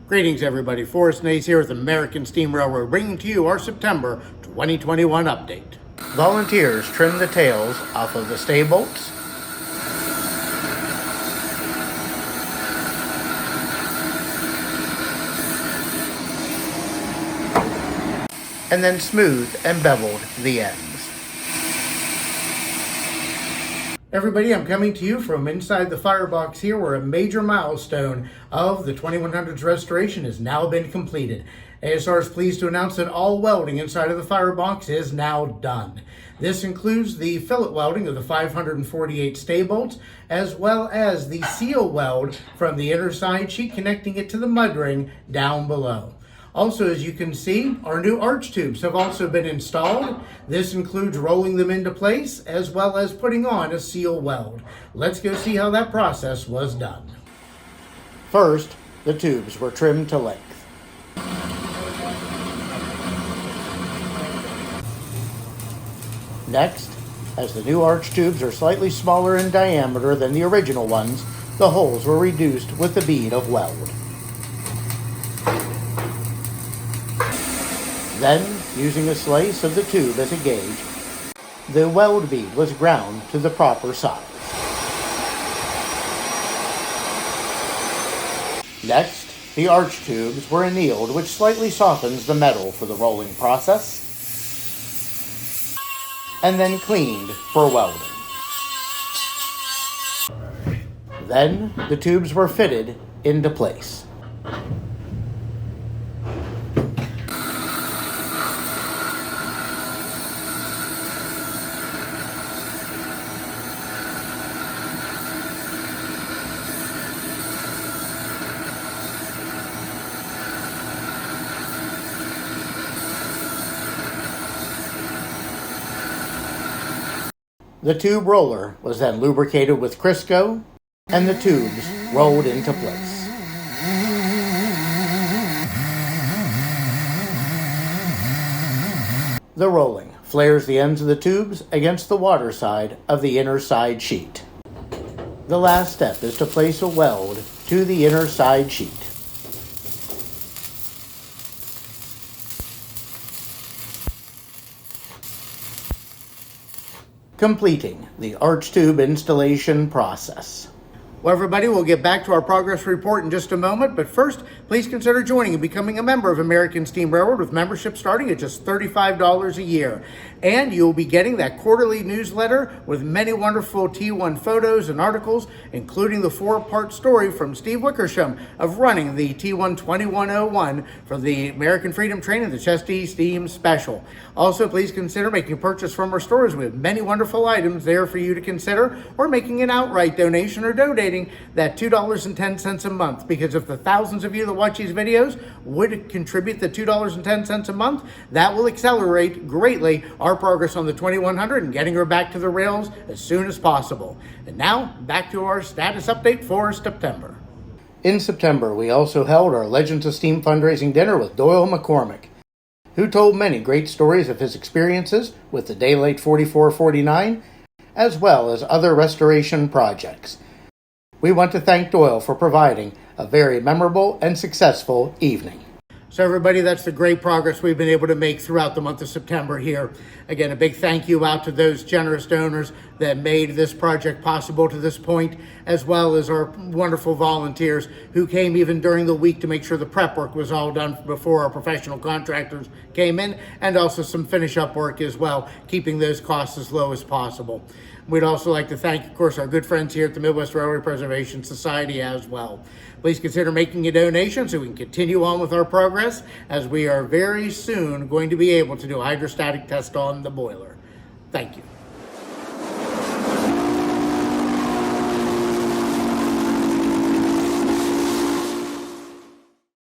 Greetings everybody, Forrest Nays here with American Steam Railroad, bringing to you our September 2021 update. Volunteers trimmed the tails off of the stay bolts, and then smoothed and beveled the ends. Everybody, I'm coming to you from inside the firebox here, where a major milestone of the 2100s restoration has now been completed. ASR is pleased to announce that all welding inside of the firebox is now done. This includes the fillet welding of the 548 stay bolts, as well as the seal weld from the inner side sheet connecting it to the mud ring down below. Also, as you can see, our new arch tubes have also been installed. This includes rolling them into place as well as putting on a seal weld. Let's go see how that process was done. First, the tubes were trimmed to length. Next, as the new arch tubes are slightly smaller in diameter than the original ones, the holes were reduced with the bead of weld. Then, using a slice of the tube as a gauge, the weld bead was ground to the proper size. Next, the arch tubes were annealed, which slightly softens the metal for the rolling process, and then cleaned for welding. Then, the tubes were fitted into place. The tube roller was then lubricated with Crisco, and the tubes rolled into place. The rolling flares the ends of the tubes against the water side of the inner side sheet. The last step is to place a weld to the inner side sheet. Completing the arch tube installation process. Well, everybody, we'll get back to our progress report in just a moment, but first, please consider joining and becoming a member of American Steam Railroad with membership starting at just $35 a year. And you'll be getting that quarterly newsletter with many wonderful T1 photos and articles, including the 4-part story from Steve Wickersham of running the T1 2101 for the American Freedom Train and the Chesty Steam Special. Also, please consider making a purchase from our stores. We have many wonderful items there for you to consider, or making an outright donation or donating that $2.10 a month, because if the thousands of you that watch these videos would contribute the $2.10 a month, that will accelerate greatly our progress on the 2100 and getting her back to the rails as soon as possible. And now, back to our status update for September. In September, we also held our Legends of Steam fundraising dinner with Doyle McCormick, who told many great stories of his experiences with the Daylight 4449, as well as other restoration projects. We want to thank Doyle for providing a very memorable and successful evening. So everybody, that's the great progress we've been able to make throughout the month of September here. Again, a big thank you out to those generous donors that made this project possible to this point, as well as our wonderful volunteers who came even during the week to make sure the prep work was all done before our professional contractors came in, and also some finish-up work as well, keeping those costs as low as possible. We'd also like to thank, of course, our good friends here at the Midwest Railway Preservation Society as well. Please consider making a donation so we can continue on with our progress, as we are very soon going to be able to do a hydrostatic test on the boiler. Thank you.